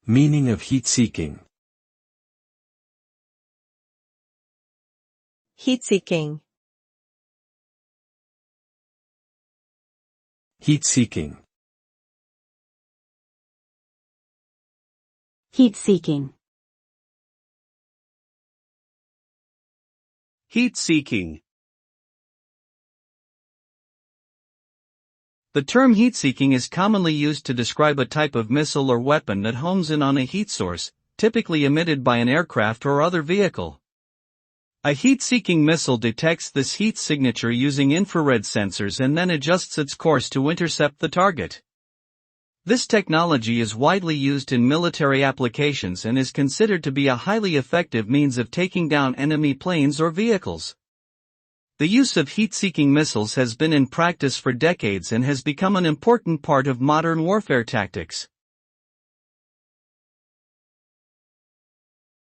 Meaning of heat-seeking. Heat-seeking. Heat-seeking. Heat-seeking. Heat-seeking. The term heat-seeking is commonly used to describe a type of missile or weapon that hones in on a heat source, typically emitted by an aircraft or other vehicle. A heat-seeking missile detects this heat signature using infrared sensors and then adjusts its course to intercept the target. This technology is widely used in military applications and is considered to be a highly effective means of taking down enemy planes or vehicles. The use of heat-seeking missiles has been in practice for decades and has become an important part of modern warfare tactics.